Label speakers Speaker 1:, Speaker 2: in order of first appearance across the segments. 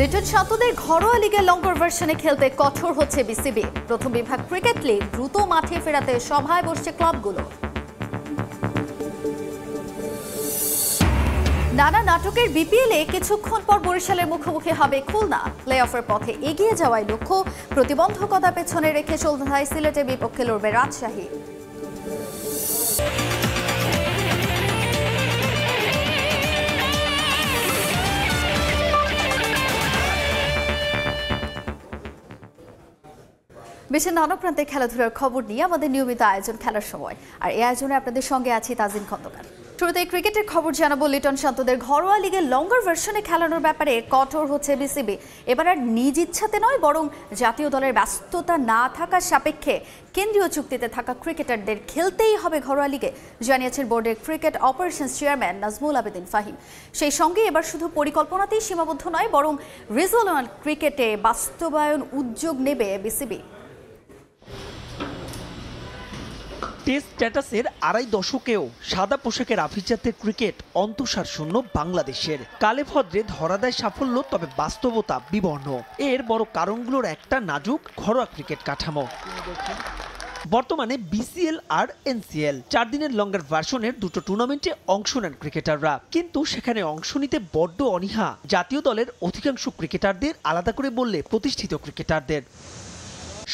Speaker 1: লিটন শান্তদের ঘরোয়া লিগের লঙ্গর ভার্সনে খেলতে কঠোর হচ্ছে বিসিবি। প্রথম বিভাগ ক্রিকেট লিগ দ্রুত মাঠে ফেরাতে সভায় বসছে ক্লাবগুলো। নানা নাটকের বিপিএলে কিছুক্ষণ পর বরিশালের মুখোমুখি হবে খুলনা। প্লে অফের পথে এগিয়ে যাওয়ায় লক্ষ্য, প্রতিবন্ধকতা পেছনে রেখে সন্ধ্যায় সিলেটের বিপক্ষে লড়বে রাজশাহী। বিশ্বের নানা প্রান্তের খেলাধুলার খবর নিয়ে আমাদের নিয়মিত আয়োজন খেলার সময়, আর এই আয়োজনে আপনাদের সঙ্গে আছি তাজিন খন্দকার। শুরুতে ক্রিকেটের খবর জানাবো। লিটন শান্তদের ঘরোয়া লিগের লঙ্গর ভার্সনে খেলানোর ব্যাপারে কঠোর হচ্ছে বিসিবি। এবার আর নিজ ইচ্ছাতে নয়, বরং জাতীয় দলের ব্যস্ততা না থাকার সাপেক্ষে কেন্দ্রীয় চুক্তিতে থাকা ক্রিকেটারদের খেলতেই হবে ঘরোয়া লিগে, জানিয়েছেন বোর্ডের cricket operations chairman Nazmul Abedin Fahim. সেই সঙ্গে এবার শুধু পরিকল্পনাতেই সীমাবদ্ধ নয়, বরং রিজিওনাল ক্রিকেটে বাস্তবায়ন উদ্যোগ নেবে বিসিবি।
Speaker 2: টেস্ট স্ট্যাটাসের আড়াই দশকেও সাদা পোশাকের আভিজাত্যের ক্রিকেট অন্তঃসার শূন্য বাংলাদেশের। কালে ভদ্রে ধরা দেয় সাফল্য, তবে বাস্তবতা বিবর্ণ। এর বড় কারণগুলোর একটা নাজুক ঘরোয়া ক্রিকেট কাঠামো। বর্তমানে বিসিএল আর এনসিএল 4 দিনের লঙ্গার ভার্সনের দুটো টুর্নামেন্টে অংশ নেন ক্রিকেটাররা, কিন্তু সেখানে অংশ নিতে বড্ড অনীহা জাতীয় দলের অধিকাংশ ক্রিকেটারদের, আলাদা করে বললে প্রতিষ্ঠিত ক্রিকেটারদের।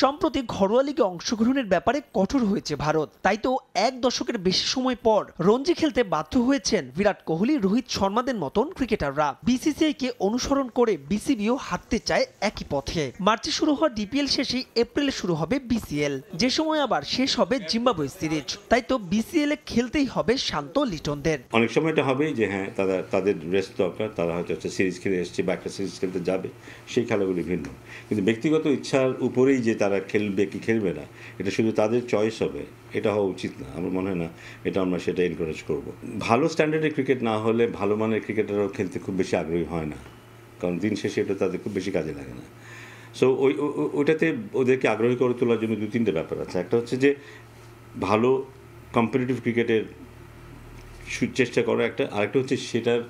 Speaker 2: সম্প্রতি ঘরোয়া লিগে অংশগ্রহণের ব্যাপারে কঠোর হয়েছে ভারত। তাই তো 1 দশকের বেশি সময় পর রঞ্জি খেলতে বাধ্য হয়েছেন বিরাট কোহলি, রোহিত শর্মাদের মতন ক্রিকেটাররা। বিসিসিআই কে অনুসরণ করে বিসিবিও হাঁটতে চায় একই পথে। মার্চে শুরু হওয়া ডিপিএল শেষেই এপ্রিলে শুরু হবে বিসিএল, যে সময় আবার শেষ হবে জিম্বাবুয়ে সিরিজ। তাই তো বিসিএল এ খেলতেই হবে শান্ত লিটনদের।
Speaker 3: অনেক সময় এটা হবে যে হ্যাঁ তাদের রেস্ট দরকার, তারা হয়তো একটা সিরিজ খেলে এসছে বা একটা সিরিজ খেলতে যাবে, সেই খেলাগুলি ভিন্ন। কিন্তু ব্যক্তিগত ইচ্ছার উপরেই যে তারা খেলবে কি খেলবে না, এটা শুধু তাদের চয়েস হবে, এটা হওয়া উচিত না। আমার মনে হয় না এটা আমরা সেটা এনকারেজ করব। ভালো স্ট্যান্ডার্ডের ক্রিকেট না হলে ভালো মানের ক্রিকেটাররাও খেলতে খুব বেশি আগ্রহী হয় না, কারণ দিন শেষে এটা তাদের খুব বেশি কাজে লাগে না। সো ওইটাতে ওদেরকে আগ্রহী করে তোলার জন্য 2-3টে ব্যাপার আছে। একটা হচ্ছে যে ভালো কম্পিটিটিভ ক্রিকেটের চেষ্টা করা একটা, আরেকটা হচ্ছে সেটার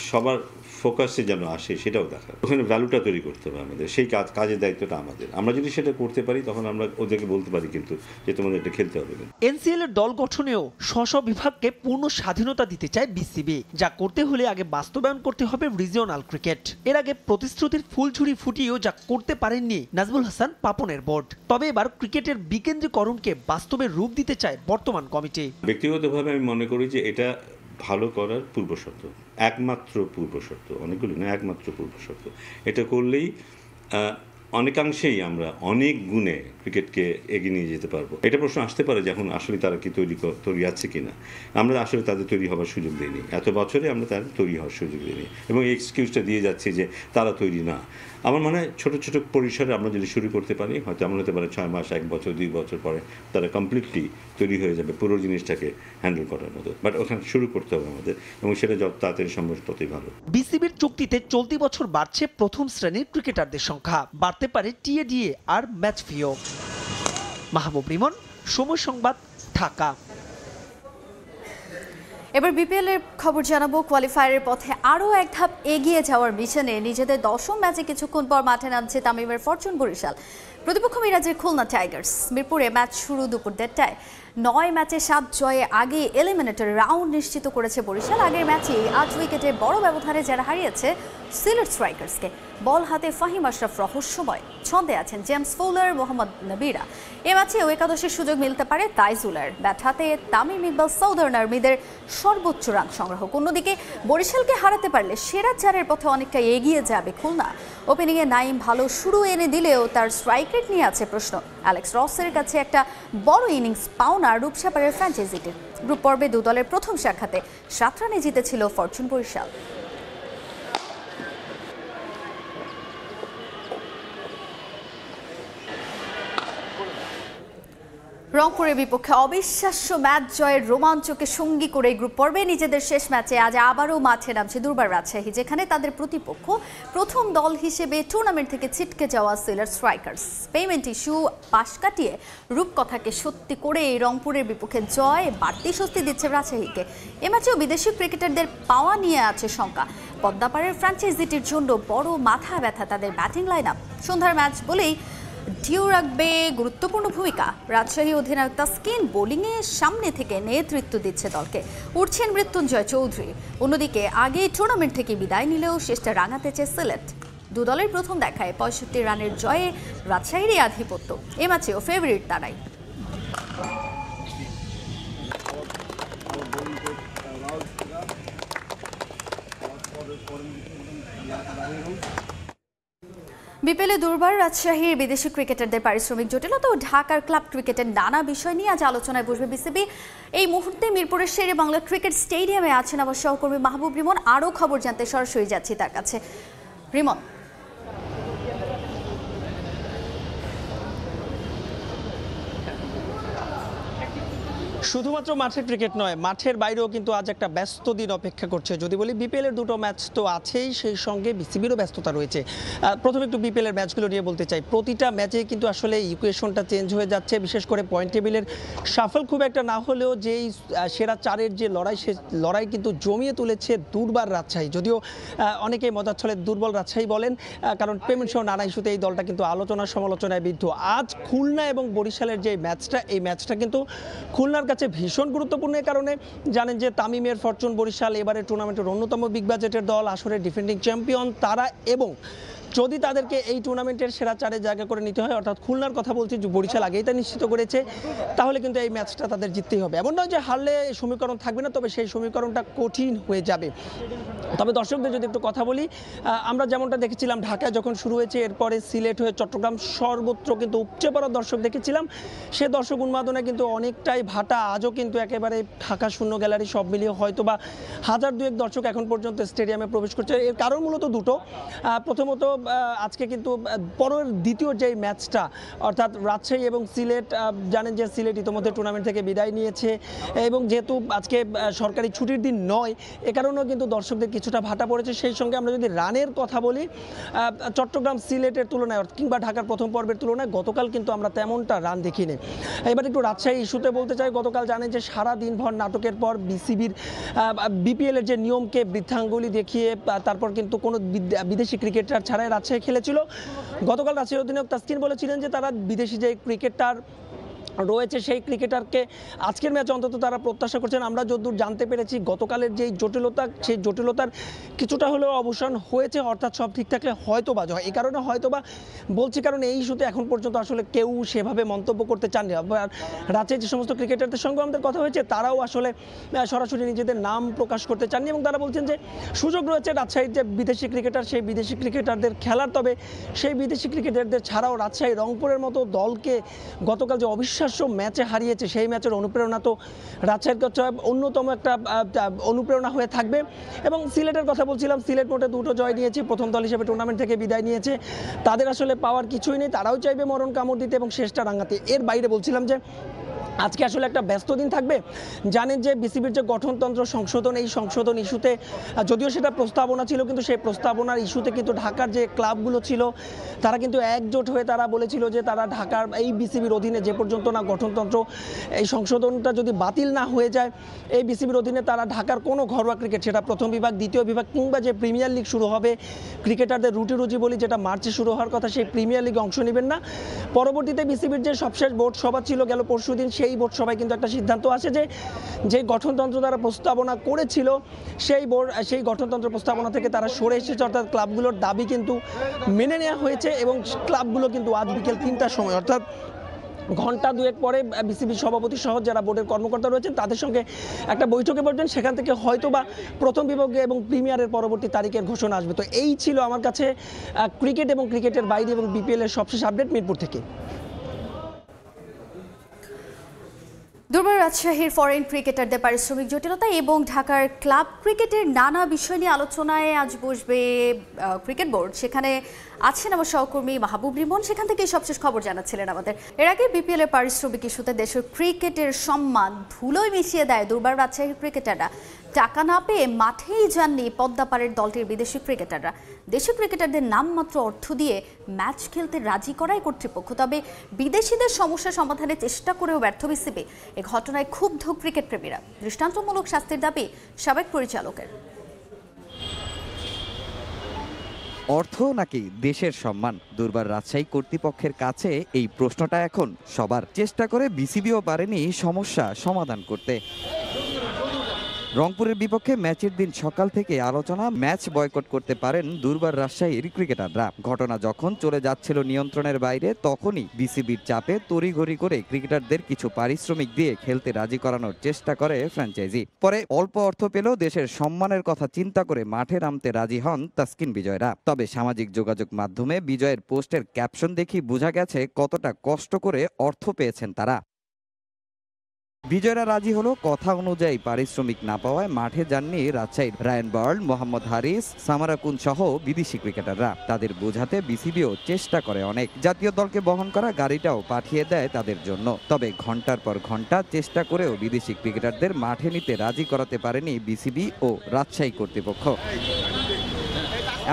Speaker 3: সবার ফোকাসে যেন আসে সেটাও দেখা। ওখানে ভ্যালুটা তৈরি করতে হবে আমাদের, সেই কাজের দায়িত্বটা আমাদের। আমরা যদি সেটা করতে পারি তখন আমরা ওদেরকে বলতে পারি কিন্তু যে তোমাদের এটা খেলতে হবে।
Speaker 2: এনসিএল এর দল গঠনেও স্ব বিভাগকে পূর্ণ স্বাধীনতা দিতে চায় বিসিবি। যা করতে হলে আগে বাস্তবায়ন করতে হবে রিজিওনাল ক্রিকেট। এর আগে প্রতিশ্রুতির ফুলঝুরি ফুটিয়েও যা করতে পারেননি নাজমুল হাসান পাপনের বোর্ড। তবে এবার ক্রিকেটের বিকেন্দ্রীকরণকে বাস্তবে রূপ দিতে চায় বর্তমান কমিটি।
Speaker 3: ব্যক্তিগতভাবে আমি মনে করি যে এটা ভালো করার পূর্বশর্ত, একমাত্র পূর্বশর্ত, অনেকগুলো না, একমাত্র পূর্বশর্ত। এটা করলেই অনেকাংশেই আমরা অনেক গুণে ক্রিকেটকে এগিয়ে নিয়ে যেতে পারবো। এটা প্রশ্ন আসতে পারে যে এখন আসলে তারা কি তৈরি আছে কিনা। আমরা আসলে তাদের তৈরি হওয়ার সুযোগ দিইনি, এত বছরে আমরা তাদের তৈরি হওয়ার সুযোগ দিইনি, এবং এই এক্সকিউজটা দিয়ে যাচ্ছে যে তারা তৈরি না। আমার মনে হয় ছোটো ছোটো পরিসরে আমরা যদি শুরু করতে পারি, হয়তো এমন হতে পারে 6 মাস, 1 বছর, 2 বছর পরে তারা কমপ্লিটলি তৈরি হয়ে যাবে পুরো জিনিসটাকে হ্যান্ডেল করার মতো। বাট ওখানে শুরু করতে হবে আমাদের, এবং সেটা যত তাড়াতাড়ি সম্ভব ততই ভালো।
Speaker 2: বিসিবির চুক্তিতে চলতি বছর বাড়ছে প্রথম শ্রেণীর ক্রিকেটারদের সংখ্যা, বাড়তে পারে টিএডিএ আর ম্যাচ ফিও। মাহবুব রিমন, সময় সংবাদ, ঢাকা।
Speaker 1: এবার বিপিএল এর খবর জানাবো। কোয়ালিফায়ারের পথে আরও এক ধাপ এগিয়ে যাওয়ার মিশনে নিজেদের 10ম ম্যাচে কিছুক্ষণ পর মাঠে নামছে তামিমের ফরচুন বরিশাল। প্রতিপক্ষ মিরাজের খুলনা টাইগার্স। মিরপুরে ম্যাচ শুরু দুপুর 1টায়। 9 ম্যাচে 7 জয়ে আগে এলিমিনেটর রাউন্ড নিশ্চিত করেছে বরিশাল। আগের ম্যাচে 8 উইকেটে বড় ব্যবধানে যারা হারিয়েছে সিলেট স্ট্রাইকার্সকে। বল হাতে ফাহিম আশরাফ রহস্যময়, ছন্দে আছেন জেমস ফৌলার, মোহাম্মদ নবীরা। এ ম্যাচেও একাদশের সুযোগ মিলতে পারে তাইজুলের। ব্যাট হাতে তামিম ইকবাল সাউদার্ন আর্মিদের সর্বোচ্চ রান সংগ্রাহক। অন্যদিকে বরিশালকে হারাতে পারলে সেরা 4-এর পথে অনেকটা এগিয়ে যাবে খুলনা। ওপেনিংয়ে নাইম ভালো শুরু এনে দিলেও তার স্ট্রাইক রেট নিয়ে আছে প্রশ্ন। অ্যালেক্স রসের কাছে একটা বড় ইনিংস পাওনা রূপসাপাড়ের ফ্র্যাঞ্চাইজিটির। গ্রুপ পর্বে 2 দলের প্রথম সাক্ষাতে 7 রানে জিতেছিল ফরচুন বরিশাল। রংপুরের বিপক্ষে অবিশ্বাস্য ম্যাচ জয়ের রোমাঞ্চকে সঙ্গী করে গ্রুপ পর্বে নিজেদের শেষ ম্যাচে আজ আবারও মাঠে নামছে দুর্বার রাজশাহী, যেখানে তাদের প্রতিপক্ষ প্রথম দল হিসেবে টুর্নামেন্ট থেকে ছিটকে যাওয়া সিলেট স্ট্রাইকার্স। পেমেন্ট ইস্যু পাশ কাটিয়ে রূপকথাকে সত্যি করে রংপুরের বিপক্ষে জয় বাড়তি স্বস্তি দিচ্ছে রাজশাহীকে। এ ম্যাচেও বিদেশি ক্রিকেটারদের পাওয়া নিয়ে আছে শঙ্কা। পদ্মাপাড়ের ফ্র্যাঞ্চাইজিটির জন্য বড় মাথা ব্যথা তাদের ব্যাটিং লাইন আপ। সন্ধ্যার ম্যাচ বলেই ডিউ রাখবে গুরুত্বপূর্ণ ভূমিকা। রাজশাহী অধিনায়ক তাসকিন বোলিংয়ে সামনে থেকে নেতৃত্ব দিচ্ছে দলকে, উঠছেন মৃত্যুঞ্জয় চৌধুরী। অন্যদিকে আগে টুর্নামেন্ট থেকে বিদায় নিলেও শেষটা রাঙাতে চেয়ে সিলেট। দু দলের প্রথম দেখায় ৬৫ রানের জয়ে রাজশাহীরই আধিপত্য। এ ম্যাচেও ফেভারিট তারাই। বিপিএলে দুর্বার রাজশাহীর বিদেশি ক্রিকেটারদের পারিশ্রমিক জটিলতা ও ঢাকার ক্লাব ক্রিকেটের নানা বিষয় নিয়ে আজ আলোচনায় বসবে বিসিবি। এই মুহূর্তে মিরপুরের শেরে বাংলা ক্রিকেট স্টেডিয়ামে আছেন আমার সহকর্মী মাহবুব রিমন। আরও খবর জানতে সরাসরি যাচ্ছি তার কাছে। রিমন,
Speaker 2: শুধুমাত্র মাঠের ক্রিকেট নয়, মাঠের বাইরেও কিন্তু আজ একটা ব্যস্ত দিন অপেক্ষা করছে। যদি বলি বিপিএলের দুটো ম্যাচ তো আছেই, সেই সঙ্গে বিসিবিরও ব্যস্ততা রয়েছে। প্রথমে একটু বিপিএলের ম্যাচগুলো নিয়ে বলতে চাই। প্রতিটা ম্যাচে কিন্তু আসলে ইকুয়েশনটা চেঞ্জ হয়ে যাচ্ছে, বিশেষ করে পয়েন্ট টেবিলের সাফল খুব একটা না হলেও যেই সেরা চারের যে লড়াই, সে লড়াই কিন্তু জমিয়ে তুলেছে দুর্বার রাজশাহী। যদিও অনেকেই মজার ছলে দুর্বল রাজশাহী বলেন, কারণ পেমেন্ট সহ নানা ইস্যুতে এই দলটা কিন্তু আলোচনা সমালোচনায় বিদ্ধ। আজ খুলনা এবং বরিশালের যে ম্যাচটা, এই ম্যাচটা কিন্তু খুলনার কাছে ভীষণ গুরুত্বপূর্ণ। এই কারণে জানেন যে তামিমের ফরচুন বরিশাল এবারে টুর্নামেন্টের অন্যতম বিগ বাজেটের দল, আসরের ডিফেন্ডিং চ্যাম্পিয়ন তারা, এবং যদি তাদেরকে এই টুর্নামেন্টের সেরা চারে জায়গা করে নিতে হয়, অর্থাৎ খুলনার কথা বলছি, বরিশাল আগেই তা নিশ্চিত করেছে, তাহলে কিন্তু এই ম্যাচটা তাদের জিততেই হবে। এমন নয় যে হারলে সমীকরণ থাকবে না, তবে সেই সমীকরণটা কঠিন হয়ে যাবে। তবে দর্শকদের যদি একটু কথা বলি, আমরা যেমনটা দেখেছিলাম ঢাকায় যখন শুরু হয়েছে, এরপরে সিলেট হয়ে চট্টগ্রাম, সর্বত্র কিন্তু উপচে পড়া দর্শক দেখেছিলাম। সে দর্শক উন্মাদনা কিন্তু অনেকটাই ভাটা। আজও কিন্তু একেবারে ঢাকা শূন্য গ্যালারি সব মিলিয়ে হয়তো বা 1000-2 দর্শক এখন পর্যন্ত স্টেডিয়ামে প্রবেশ করছে। এর কারণ মূলত দুটো। প্রথমত আজকে কিন্তু পরের দ্বিতীয় যেই ম্যাচটা, অর্থাৎ রাজশাহী এবং সিলেট, জানেন যে সিলেট ইতিমধ্যে টুর্নামেন্ট থেকে বিদায় নিয়েছে, এবং যেহেতু আজকে সরকারি ছুটির দিন নয়, এ কারণেও কিন্তু দর্শকদের কিছুটা ভাটা পড়েছে। সেই সঙ্গে আমরা যদি রানের কথা বলি, চট্টগ্রাম সিলেটের তুলনায় কিংবা ঢাকার প্রথম পর্বের তুলনায় গতকাল কিন্তু আমরা তেমনটা রান দেখিনি। এবার একটু রাজশাহী ইস্যুতে বলতে চাই। গতকাল জানেন যে সারা দিনভর নাটকের পর বিপিএলের যে নিয়মকে বৃদ্ধাঙ্গুলি দেখিয়ে তারপর কিন্তু কোনো বিদেশি ক্রিকেটার ছাড়াই রাজশাহী খেলেছিল। গতকাল রাজশাহী অধিনায়ক তাসকিন বলেছিলেন যে তারা বিদেশি যে ক্রিকেটার রয়েছে সেই ক্রিকেটারকে আজকের ম্যাচে অন্তত তারা প্রত্যাশা করছেন। আমরা যতদূর জানতে পেরেছি, গতকালের যেই জটিলতা, সেই জটিলতার কিছুটা হলেও অবসান হয়েছে, অর্থাৎ সব ঠিক থাকলে হয়তো বা জয়। এই কারণে হয়তো বা বলছি, কারণ এই ইস্যুতে এখন পর্যন্ত আসলে কেউ সেভাবে মন্তব্য করতে চাননি। আবার রাজ্যের যে সমস্ত ক্রিকেটারদের সঙ্গে আমাদের কথা হয়েছে, তারাও আসলে সরাসরি নিজেদের নাম প্রকাশ করতে চাননি, এবং তারা বলছেন যে সুযোগ রয়েছে রাজশাহীর যে বিদেশি ক্রিকেটার, সেই বিদেশি ক্রিকেটারদের খেলার। তবে সেই বিদেশি ক্রিকেটারদের ছাড়াও রাজশাহী রংপুরের মতো দলকে গতকাল যে অবিশ্বাস্য ম্যাচে হারিয়েছে, সেই ম্যাচের অনুপ্রেরণা তো রাজশাহীর কাছে অন্যতম একটা অনুপ্রেরণা হয়ে থাকবে। এবং সিলেটের কথা বলছিলাম, সিলেট মোটে 2টো জয় নিয়েছে, প্রথম দল হিসেবে টুর্নামেন্ট থেকে বিদায় নিয়েছে। তাদের আসলে পাওয়ার কিছুই নেই, তারাও চাইবে মরণ কামড় দিতে এবং শেষটা রাঙাতে। এর বাইরে বলছিলাম যে আজকে আসলে একটা ব্যস্ত দিন থাকবে। জানেন যে বিসিবির যে গঠনতন্ত্র সংশোধন, এই সংশোধন ইস্যুতে যদিও সেটা প্রস্তাবনা ছিল, কিন্তু সেই প্রস্তাবনার ইস্যুতে কিন্তু ঢাকার যে ক্লাবগুলো ছিল তারা কিন্তু একজোট হয়ে তারা বলেছিল যে তারা ঢাকার এই বিসিবির অধীনে যে পর্যন্ত না গঠনতন্ত্র এই সংশোধনটা যদি বাতিল না হয়ে যায়, এই বিসিবির অধীনে তারা ঢাকার কোনো ঘরোয়া ক্রিকেট, সেটা প্রথম বিভাগ, দ্বিতীয় বিভাগ কিংবা যে প্রিমিয়ার লিগ শুরু হবে, ক্রিকেটারদের রুটি রুজি বলি যেটা মার্চে শুরু হওয়ার কথা, সেই প্রিমিয়ার লিগে অংশ নেবেন না। পরবর্তীতে বিসিবির যে সবশেষ বোর্ড সভা ছিল গেল পরশুদিন, সেই বোর্ড সভায় কিন্তু একটা সিদ্ধান্ত আসে যে গঠনতন্ত্র তারা প্রস্তাবনা করেছিল, সেই গঠনতন্ত্র প্রস্তাবনা থেকে তারা সরে এসেছে, অর্থাৎ ক্লাবগুলোর দাবি কিন্তু মেনে নেওয়া হয়েছে। এবং ক্লাবগুলো কিন্তু আজ বিকেল 3টার সময়, অর্থাৎ ঘন্টা 2 পরে বিসিবি সভাপতি সহ যারা বোর্ডের কর্মকর্তা রয়েছেন তাদের সঙ্গে একটা বৈঠকে বসবেন। সেখান থেকে হয়তো বা প্রথম বিভাগে এবং প্রিমিয়ারের পরবর্তী তারিখের ঘোষণা আসবে। তো এই ছিল আমার কাছে ক্রিকেট এবং ক্রিকেটের বাইরে এবং বিপিএলের সবশেষ আপডেট মিরপুর থেকে।
Speaker 1: দুর্বার রাজশাহীর ফরেন ক্রিকেটারদের পারিশ্রমিক জটিলতা এবং ঢাকার ক্লাব ক্রিকেটের নানা বিষয় নিয়ে আলোচনায় আজ বসবে ক্রিকেট বোর্ড। সেখানে আছেন আমার সহকর্মী মাহবুব রিমন, সেখান থেকে সবশেষ খবর জানাচ্ছিলেন আমাদের। এর আগে বিপিএলের পারিশ্রমিক ইস্যুতে দেশের ক্রিকেটের সম্মান ধুলোয় মিশিয়ে দেয় দুর্বার রাজশাহীর ক্রিকেটাররা। টাকা না পেয়ে মাঠেই যাননি পদ্মাপাড়ের দলটির বিদেশি ক্রিকেটাররা। দেশি ক্রিকেটারদের নামমাত্র অর্থ দিয়ে ম্যাচ খেলতে রাজি করায় কর্তৃপক্ষ। তবে বিদেশিদের সমস্যা সমাধানের চেষ্টা করেও ব্যর্থ বিসিবি। এ ঘটনায় ক্ষুব্ধ ক্রিকেট প্রেমীরা। দৃষ্টান্তমূলক শাস্তির দাবি সাবেক পরিচালকের।
Speaker 4: অর্থ নাকি দেশের সম্মান? দুর্বার রাজশাহী কর্তৃপক্ষের কাছে এই প্রশ্নটা এখন সবার। চেষ্টা করে বিসিবিও পারেনি সমস্যা সমাধান করতে। রংপুরের বিপক্ষে ম্যাচের দিন সকাল থেকে আলোচনা, ম্যাচ বয়কট করতে পারেন দুর্বার রাজশাহীর ক্রিকেটাররা। ঘটনা যখন চলে যাচ্ছিল নিয়ন্ত্রণের বাইরে, তখনই বিসিবির চাপে তড়িঘড়ি করে ক্রিকেটারদের কিছু পারিশ্রমিক দিয়ে খেলতে রাজি করানোর চেষ্টা করে ফ্র্যাঞ্চাইজি। পরে অল্প অর্থ পেলেও দেশের সম্মানের কথা চিন্তা করে মাঠে নামতে রাজি হন তাসকিন বিজয়রা। তবে সামাজিক যোগাযোগ মাধ্যমে বিজয়ের পোস্টের ক্যাপশন দেখি বোঝা গেছে কতটা কষ্ট করে অর্থ পেয়েছেন তারা। বিজয়রা রাজি হলো, কথা অনুযায়ী পারিশ্রমিক না পাওয়ায় মাঠে যাননি রাজশাহীর রায়ান বার্ল, মোহাম্মদ হারিস, সামারাকুন সহ বিদেশি ক্রিকেটাররা। তাদের বোঝাতে বিসিবিও চেষ্টা করে অনেক। জাতীয় দলকে বহন করা গাড়িটাও পাঠিয়ে দেয় তাদের জন্য। তবে ঘন্টার পর ঘন্টা চেষ্টা করেও বিদেশি ক্রিকেটারদের মাঠে নিতে রাজি করাতে পারেনি বিসিবি ও রাজশাহী কর্তৃপক্ষ।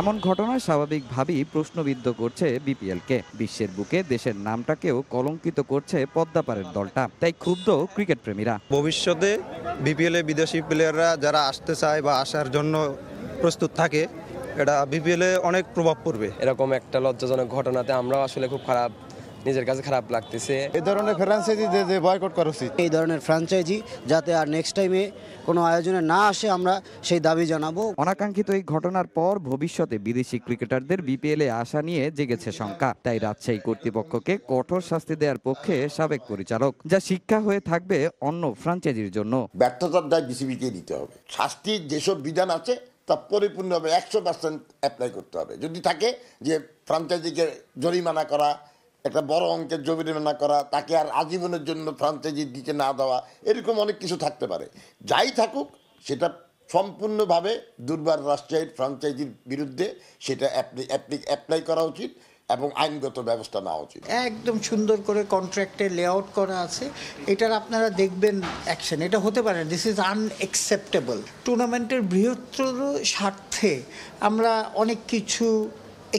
Speaker 4: এমন ঘটনা স্বাভাবিকভাবেই প্রশ্নবিদ্ধ করছে বিপিএলকে। বিশ্বের বুকে দেশের নামটাকেও কলঙ্কিত করছে পদ্মাপাড়ের দলটা। তাই ক্ষুব্ধ ক্রিকেট প্রেমীরা।
Speaker 5: ভবিষ্যতে বিপিএলে বিদেশি প্লেয়াররা যারা আসতে চায় বা আসার জন্য প্রস্তুত থাকে, এটা বিপিএলে অনেক প্রভাব পড়বে।
Speaker 6: এরকম একটা লজ্জাজনক ঘটনাতে আমরাও আসলে খুব নিজের কাছে খারাপ লাগতেছে।
Speaker 7: এই ধরনের ফ্র্যাঞ্চাইজি বয়কট করা উচিত। এই ধরনের ফ্র্যাঞ্চাইজি যাতে আর নেক্সট টাইমে কোনো আয়োজনে না আসে, আমরা সেই দাবি জানাবো।
Speaker 4: অনাকাঙ্ক্ষিত এই ঘটনার পর ভবিষ্যতে বিদেশি ক্রিকেটারদের বিপিএলে আসা নিয়ে জেগেছে শঙ্কা। তাই রাজশাহী কর্তৃপক্ষকে কঠোর শাস্তি দেওয়ার পক্ষে সাবেক পরিচালক, যা শিক্ষা হয়ে থাকবে অন্য ফ্র্যাঞ্চাইজির জন্য।
Speaker 8: ব্যর্থতার দায় বিসিবিকে নিতে হবে। শাস্তির যেসব বিধান আছে তা পরিপূর্ণভাবে 100% অ্যাপ্লাই করতে হবে। যদি থাকে যে ফ্র্যাঞ্চাইজিকে জরিমানা করা, একটা বড় অঙ্কের জরিমানা করা, তাকে আর আজীবনের জন্য ফ্র্যাঞ্চাইজি দিতে না দেওয়া, এরকম অনেক কিছু থাকতে পারে। যাই থাকুক, সেটা সম্পূর্ণভাবে দুর্বার রাজশাহীর ফ্র্যাঞ্চাইজির বিরুদ্ধে সেটা অ্যাপ্লাই করা উচিত এবং আইনগত ব্যবস্থা নেওয়া উচিত।
Speaker 9: একদম সুন্দর করে কন্ট্রাক্টে লেআউট করা আছে, এটার আপনারা দেখবেন অ্যাকশন। এটা হতে পারে, দিস ইজ আনএক্সেপ্টেবল। টুর্নামেন্টের বৃহত্তর স্বার্থে আমরা অনেক কিছু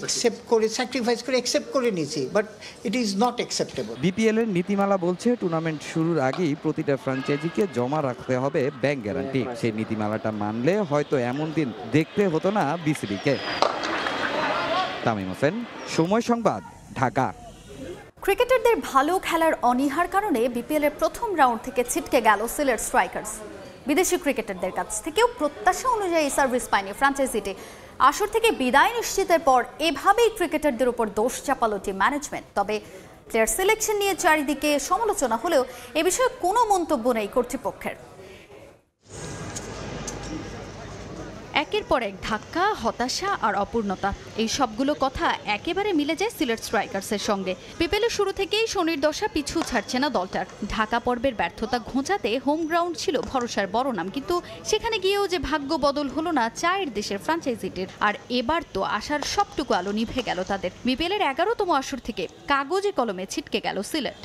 Speaker 9: একসেপ্ট করে, স্যাক্রিফাইস করে একসেপ্ট করে নিয়েছি, but it is not acceptable.
Speaker 4: BPL এর নীতিমালা বলছে টুর্নামেন্ট শুরুর আগেই প্রতিটা ফ্র্যাঞ্চাইজিকে জমা রাখতে হবে ব্যাংক গ্যারান্টি। সেই নীতিমালাটা মানলে হয়তো এমন দিন দেখতে হতো না বিসিবিকে। তামিম হোসেন, সময় সংবাদ, ঢাকা।
Speaker 1: ক্রিকেটারদের ভালো খেলার অনীহার কারণে বিপিএল এর প্রথম রাউন্ড থেকে ছিটকে গেল সিলেট স্ট্রাইকার্স। বিদেশি ক্রিকেটারদের কাছ থেকেও প্রত্যাশা অনুযায়ী সার্ভিস পায়নি ফ্র্যাঞ্চাইজিটি। আসর থেকে বিদায় নিশ্চিতের পর এভাবেই ক্রিকেটারদের উপর দোষ চাপালো টিম ম্যানেজমেন্ট। তবে প্লেয়ার সিলেকশন নিয়ে চারিদিকে সমালোচনা হলেও এ বিষয়ে কোনো মন্তব্য নেই কর্তৃপক্ষের। একের পর এক ধাক্কা, হতাশা আর অপূর্ণতা, এই সবগুলো কথা একেবারে মিলে যায় সিলেট স্ট্রাইকার্সের সঙ্গে। বিপিএলের শুরু থেকেই শনির দশা পিছু ছাড়ছে না দলটার। ঢাকা পর্বের ব্যর্থতা ঘোচাতে হোম গ্রাউন্ড ছিল ভরসার বড় নাম, কিন্তু সেখানে গিয়েও যে ভাগ্য বদল হলো না চায়ের দেশের ফ্র্যাঞ্চাইজিটির। আর এবার তো আশার সবটুকু আলো নিভে গেল তাদের। বিপিএলের 11তম আসর থেকে কাগজে কলমে ছিটকে গেল সিলেট।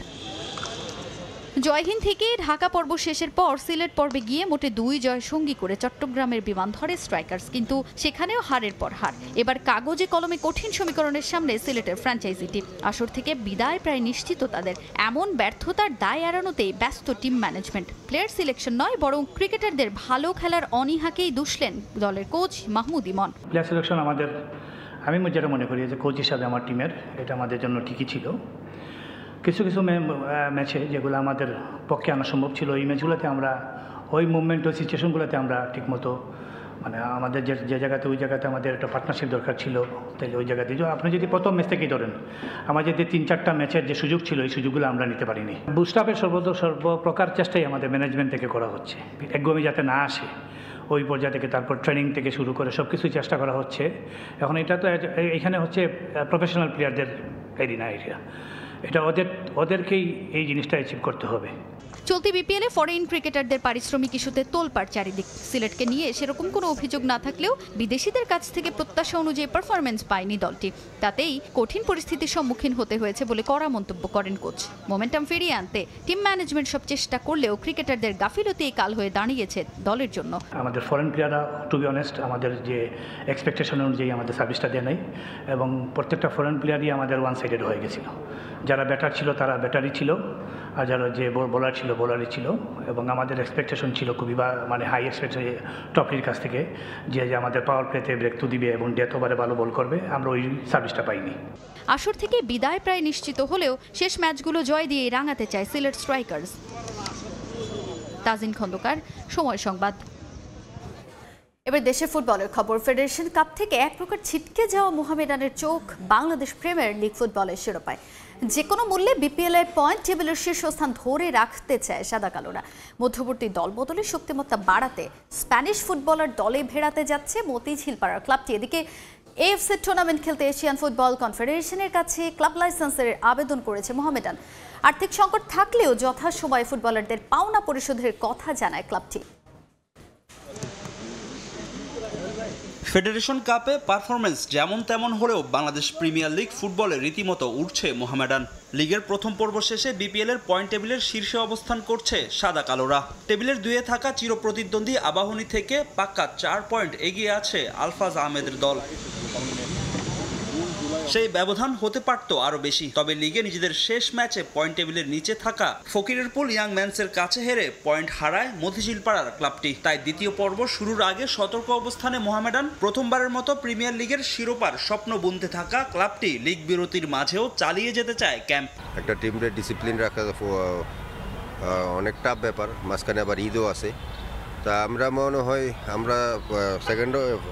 Speaker 1: জয়হীন থেকে ঢাকা পর্ব শেষের পর সিলেট পর্বে গিয়ে মোটে 2 জয় সঙ্গী করে চট্টগ্রামের বিমান ধরে স্ট্রাইকার্স, কিন্তু সেখানেও হারের পর হার। এবার কাগজে কলমে কঠিন সমীকরণের সামনে সিলেটের ফ্র্যাঞ্চাইজিটি। আসর থেকে বিদায় প্রায় নিশ্চিত তাদের। এমন ব্যর্থতার দায় এড়ানোতেই ব্যস্ত টিম ম্যানেজমেন্ট। প্লেয়ার সিলেকশন নয়, বরং ক্রিকেটারদের ভালো খেলার অনীহাকেই দুষলেন দলের কোচ মাহমুদ ইমন।
Speaker 10: প্লেয়ার সিলেকশন আমাদের, আমি যেটা মনে করি যে কোচ হিসাবে আমার টিমের এটা আমাদের জন্য ঠিকই ছিল। কিছু কিছু ম্যাচে যেগুলো আমাদের পক্ষে আনা সম্ভব ছিল, এই ম্যাচগুলোতে আমরা ওই মুভমেন্ট, ওই সিচুয়েশনগুলোতে আমরা ঠিকমতো আমাদের যে জায়গাতে, ওই জায়গাতে আমাদের একটা পার্টনারশিপ দরকার ছিল। তাই ওই জায়গাতে আপনি যদি প্রথম ম্যাচ থেকেই ধরেন, আমাদের যে 3-4টা ম্যাচের যে সুযোগ ছিল, এই সুযোগগুলো আমরা নিতে পারিনি। বুস্টাপের সর্বপ্রকার চেষ্টাই আমাদের ম্যানেজমেন্ট থেকে করা হচ্ছে, একদমই যাতে না আসে ওই পর্যায়ে থেকে। তারপর ট্রেনিং থেকে শুরু করে সব কিছুই চেষ্টা করা হচ্ছে। এখন এটা তো এখানে হচ্ছে প্রফেশনাল প্লেয়ারদের এরিয়া, এটা ওদেরকেই এই জিনিসটা অ্যাচিভ করতে হবে।
Speaker 1: চলতি বিপিএলে ফরেন ক্রিকেটারদের পারিশ্রমিক ইস্যুতে তোলপাড় চারিদিক। সিলেটকে নিয়ে সেরকম কোনো অভিযোগ না থাকলেও বিদেশিদের কাছ থেকে প্রত্যাশা অনুযায়ী পারফরমেন্স পায়নি দলটি। তাতেই কঠিন পরিস্থিতির সম্মুখীন হতে হয়েছে বলে কড়া মন্তব্য করেন কোচ। মোমেন্টাম ফিরিয়ে আনতে টিম ম্যানেজমেন্ট সব চেষ্টা করলেও ক্রিকেটারদের গাফিলতিই কাল হয়ে দাঁড়িয়েছে দলের জন্য।
Speaker 10: আমাদের ফরেন প্লেয়াররা, টু বি অনেস্ট, আমাদের যে এক্সপেকটেশন অনুযায়ী আমাদের সার্ভিসটা দেয় নাই, এবং প্রত্যেকটা ফরেন প্লেয়ারই আমাদের ওয়ান সাইডেড হয়ে গেছিল। যারা ব্যাটার ছিল তারা ব্যাটারই ছিল, আর যারা যে বোলার ছিল বোলারই ছিল, এবং আমাদের এক্সপেকটেশন ছিল খুবই মানে হাই এক্সপেকটেশন টপলির কাছ থেকে যে আমাদের পাওয়ার প্লেতে ব্রেক থ্রু দিবে এবং ডেথ ওভারে ভালো বল করবে। আমরা ওই সার্ভিসটা পাইনি।
Speaker 1: আসর থেকে বিদায় প্রায় নিশ্চিত হলেও শেষ ম্যাচগুলো জয় দিয়ে রাঙাতে চায় সিলেট স্ট্রাইকার্স। তাজিন খন্দকার, সময় সংবাদ। এবার দেশের ফুটবলের খবর। ফেডারেশন কাপ থেকে এক প্রকার ছিটকে যাওয়া মোহামেডানের চোখ বাংলাদেশ প্রিমিয়ার লিগ ফুটবলের শিরোপায়। যে কোনো মূল্যে বিপিএল এর পয়েন্ট টেবিলের শীর্ষস্থান ধরে রাখতে চায় সাদা কালোরা। মধ্যবর্তী দল বদলে শক্তিমত্তা বাড়াতে স্প্যানিশ ফুটবলার দলে ভেড়াতে যাচ্ছে মতিঝিল পাড়ার ক্লাবটি। এদিকে এএফসি টুর্নামেন্ট খেলতে এশিয়ান ফুটবল কনফেডারেশনের কাছে ক্লাব লাইসেন্সের আবেদন করেছে মোহামেডান। আর্থিক সংকট থাকলেও যথাসময়ে ফুটবলারদের পাওনা পরিশোধের কথা জানায় ক্লাবটি।
Speaker 11: ফেডারেশন কাপে পারফরমেন্স যেমন তেমন হলেও বাংলাদেশ প্রিমিয়ার লিগ ফুটবলে রীতিমতো উঠছে মোহামেডান। লিগের প্রথম পর্ব শেষে বিপিএল এর পয়েন্ট টেবিলের শীর্ষে অবস্থান করছে সাদা কালোরা। টেবিলের 2-এ থাকা চিরপ্রতিদ্বন্দ্বী আবাহনী থেকে পাক্কা 4 পয়েন্ট এগিয়ে আছে আলফাজ আহমেদের দল। সেই ব্যবধান হতে পারত আরো বেশি, তবে লিগে নিজেদের শেষ ম্যাচে পয়েন্ট টেবিলের নিচে থাকা ফকিরেরপুল ইয়াং ম্যানসের কাছে হেরে পয়েন্ট হারায় মতিঝিল পাড়ার ক্লাবটি। তাই দ্বিতীয় পর্ব শুরুর আগে সতর্ক অবস্থানে মোহামেডান। প্রথমবারের মতো প্রিমিয়ার লিগের শিরোপার স্বপ্ন বুনতে থাকা ক্লাবটি লিগ বিরতির মাঝেও চালিয়ে যেতে চায় ক্যাম্প।
Speaker 12: একটা টিমের ডিসিপ্লিন রাখা অনেক টাফ ব্যাপার, মাঝখানে আবার ঈদও আছে। তা আমরা মনে হয় আমরা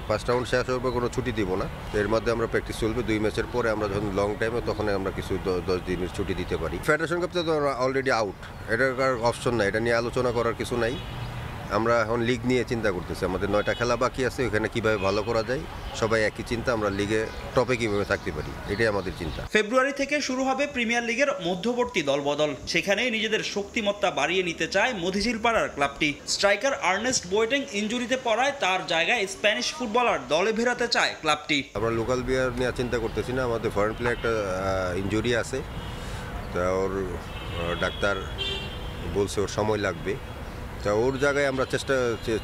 Speaker 12: ফার্স্ট রাউন্ড শেষ হওয়ার পর কোনো ছুটি দিব না, এর মধ্যে আমরা প্র্যাকটিস চলবে। 2 ম্যাচের পরে আমরা যখন লং টাইমে তখন আমরা কিছু 10 দিনের ছুটি দিতে পারি। ফেডারেশন কাপ তো অলরেডি আউট, এটার অপশন নাই, এটা নিয়ে আলোচনা করার কিছু নাই। আমরা এখন লিগ নিয়ে চিন্তা করতেছি, আমাদের 9টা খেলা বাকি আছে, ওখানে কিভাবে ভালো করা যায়। সবাই একই চিন্তা, আমরা লিগে টপে কিভাবে থাকতে পারি, এটাই আমাদের চিন্তা।
Speaker 11: ফেব্রুয়ারি থেকে শুরু হবে প্রিমিয়ার লিগের মধ্যবর্তী দলবদল। সেখানেই নিজেদের শক্তিমত্তা বাড়িয়ে নিতে চায় মতিঝিল পাড়ার ক্লাবটি। স্ট্রাইকার আর্নেস্ট বোয়েটেং ইনজুরিতে পড়ায় তার জায়গায় স্প্যানিশ ফুটবলার দলে ভেড়াতে চায় ক্লাবটি।
Speaker 12: আমরা লোকাল প্লেয়ার নিয়ে চিন্তা করতেছি না, আমাদের ফরেন প্লেয়ার একটা ইনজুরি আছে, তা ওর ডাক্তার বলছে ওর সময় লাগবে। তা ওর জায়গায় আমরা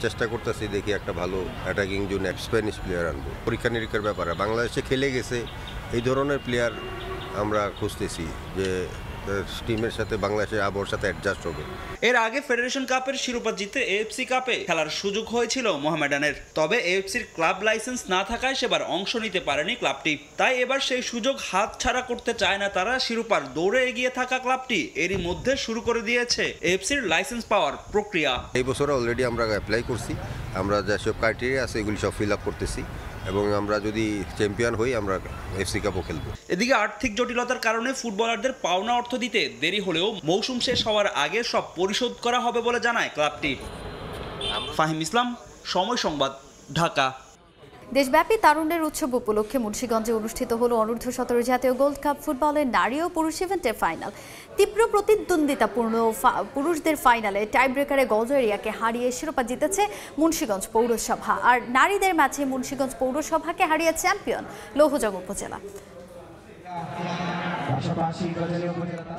Speaker 12: চেষ্টা করতেছি, দেখি একটা ভালো অ্যাটাকিং জন্য স্প্যানিশ প্লেয়ার আনবো। পরীক্ষা নিরীক্ষার ব্যাপারে বাংলাদেশে খেলে গেছে এই ধরনের প্লেয়ার আমরা খুঁজতেছি, যে টিমের সাথে বাংলাদেশের আবহাওয়ার সাথে অ্যাডজাস্ট হবে।
Speaker 11: এর আগে ফেডারেশন কাপের শিরোপা জিতে এএফসি কাপে খেলার সুযোগ হয়েছিল মোহামেডানের, তবে এএফসির ক্লাব লাইসেন্স না থাকায় সেবার অংশ নিতে পারেনি ক্লাবটি। তাই এবার সেই সুযোগ হাতছাড়া করতে চায় না তারা। শিরোপার দৌড়ে এগিয়ে থাকা ক্লাবটি এরই মধ্যে শুরু করে দিয়েছে এএফসির লাইসেন্স পাওয়ার প্রক্রিয়া।
Speaker 12: এই বছর অলরেডি আমরা অ্যাপ্লাই করছি, আমরা যেসব ক্রাইটেরিয়া আছে এগুলি সব ফিল আপ করতেছি, এবং আমরা যদি চ্যাম্পিয়ন হই আমরা এফসি কাপও খেলবো।
Speaker 11: এদিকে আর্থিক জটিলতার কারণে ফুটবলারদের পাওনা অর্থ দিতে দেরি হলেও মৌসুম শেষ হওয়ার আগে সব পরিশোধ করা হবে বলে জানায় ক্লাবটি। ফাহিম ইসলাম, সময় সংবাদ, ঢাকা।
Speaker 1: দেশব্যাপী তারুণ্যের উৎসব উপলক্ষে মুন্সিগঞ্জে অনুষ্ঠিত হলো অনূর্ধ্ব-17 জাতীয় গোল্ড কাপ ফুটবলের নারী ও পুরুষ ইভেন্টের ফাইনাল। তীব্র প্রতিদ্বন্দ্বিতাপূর্ণ পুরুষদের ফাইনালে টাইব্রেকারে গলজেরিয়াকে হারিয়ে শিরোপা জিতেছে মুন্সিগঞ্জ পৌরসভা। আর নারীদের ম্যাচে মুন্সিগঞ্জ পৌরসভাকে হারিয়ে চ্যাম্পিয়ন লৌহজং উপজেলা।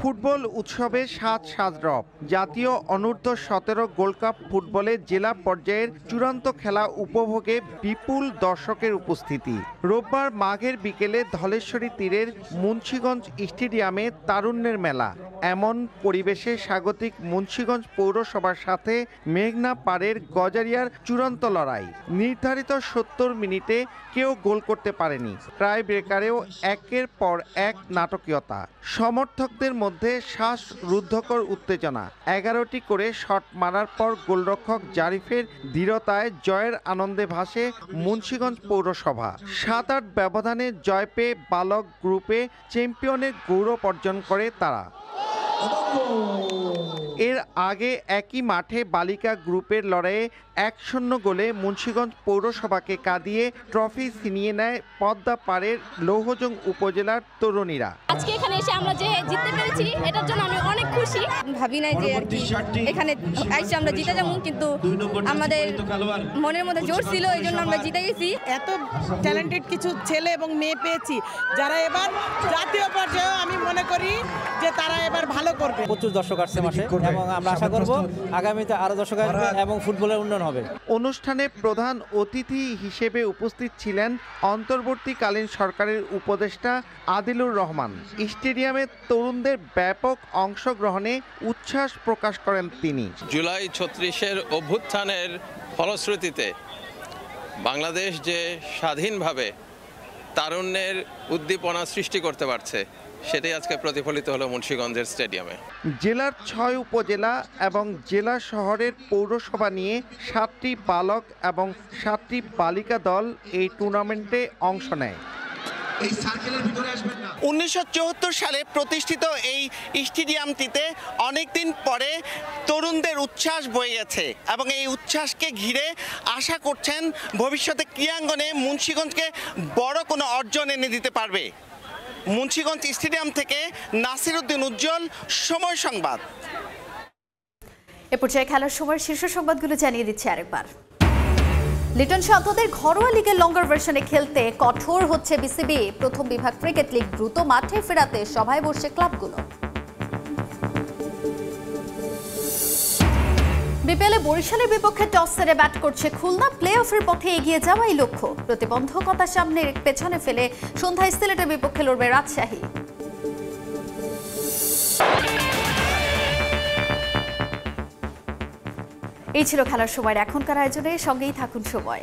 Speaker 13: ফুটবল উৎসবে সাজরব। জাতীয় অনূর্ধ্ব-17 গোল্ড কাপ ফুটবলে জেলা পর্যায়ের চূড়ান্ত খেলা উপভোগে বিপুল দর্শকের উপস্থিতি। রোববার মাঘের বিকেলে ধলেশ্বরী তীরের মুন্সিগঞ্জ স্টেডিয়ামে তারুণ্যের মেলা। এমন পরিবেশে স্বাগতিক মুন্সিগঞ্জ পৌরসভার সাথে মেঘনা পাড়ের গজারিয়ার চূড়ান্ত লড়াই। নির্ধারিত 70 মিনিটে কেউ গোল করতে পারেনি। টাই ব্রেকারেও একের পর এক নাটকীয়তা। সমর্থকদের মধ্যে শ্বাসরুদ্ধকর উত্তেজনা। 11টি করে শট মারার পর গোলরক্ষক জারিফের দৃঢ়তায় জয়ের আনন্দে ভাসে মুন্সিগঞ্জ পৌরসভা। 7-8 ব্যবধানে জয় পেয়ে বালক গ্রুপে চ্যাম্পিয়নের গৌরব অর্জন করে তারা। এর আগে একই মাঠে বালিকা গ্রুপের লড়াইয়ে 1-0 গোলে মুন্সিগঞ্জ পৌরসভাকে কাঁদিয়ে ট্রফি ছিনিয়ে নেয় পদ্মা পাড়ের লৌহজং উপজেলার তরুণীরা।
Speaker 14: আজকে এখানে এসে আমরা যে জিততে পেরেছি এটার জন্য আমি অনেক খুশি। ভাবি নাই যে আর কি এখানে এসে আমরা জিতে যাবো, কিন্তু আমাদের মনের মধ্যে জোর ছিল, এই জন্য আমরা জিতে গেছি।
Speaker 15: এত ট্যালেন্টেড কিছু ছেলে এবং মেয়ে পেয়েছি যারা এবার জাতীয় পর্যায়ে আমি মনে করি যে তারা এবার ভালো করবে।
Speaker 16: প্রচুর দর্শক আসছে মাঠে, এবং আমরা আশা করব আগামীতে আরো দর্শক আসবে এবং ফুটবলের উন্নয়ন হবে।
Speaker 13: অনুষ্ঠানে প্রধান অতিথি হিসেবে উপস্থিত ছিলেন অন্তর্বর্তীকালীন সরকারের উপদেষ্টা আদিলুর রহমান। স্টেডিয়ামে তরুণদের ব্যাপক অংশগ্রহণে উচ্ছ্বাস প্রকাশ করেন তিনি।
Speaker 17: জুলাই 36-এর অভ্যুত্থানের ফলশ্রুতিতে বাংলাদেশ যে স্বাধীনভাবে তারুণ্যের উদ্দীপনা সৃষ্টি করতে পারছে সেটাই আজকে প্রতিফলিত হলো মুন্সিগঞ্জের স্টেডিয়ামে।
Speaker 13: জেলার 6 উপজেলা এবং জেলা শহরের পৌরসভা নিয়ে 7টি বালক এবং 7টি বালিকা দল এই টুর্নামেন্টে অংশ নেয়।
Speaker 18: 1974 সালে প্রতিষ্ঠিত এই স্টেডিয়ামটিতে অনেকদিন পরে তরুণদের উচ্ছ্বাস বয়ে গেছে এবং এই উচ্ছ্বাসকে ঘিরে আশা করছেন ভবিষ্যতে ক্রীড়াঙ্গনে মুন্সিগঞ্জকে বড় কোনো অর্জন এনে দিতে পারবে। মুন্সিগঞ্জ স্টেডিয়াম থেকে নাসির উদ্দিন উজ্জ্বল, সময় সংবাদ।
Speaker 1: এ পর্যায়ে খেলার সময়ের শীর্ষ সংবাদগুলো জানিয়ে দিচ্ছি আরেকবার। লিটন সন্তানদের ঘরোয়া লিগের লঙ্গার ভার্সনে খেলতে কঠোর হচ্ছে বিসিবি। প্রথম বিভাগ ক্রিকেট লিগ দ্রুত মাঠে ফেরাতে সভায় বসছে ক্লাবগুলো। বিপিএলে বরিশালের বিপক্ষে টস সেরে ব্যাট করছে খুলনা। প্লে অফের পথে এগিয়ে যাওয়াই লক্ষ্য। প্রতিবন্ধকতার সামনে পেছনে ফেলে সন্ধ্যায় সিলেটের বিপক্ষে লড়বে রাজশাহী। এই ছিল খেলার সময়ের এখনকার আয়োজনে। সঙ্গেই থাকুন সময়।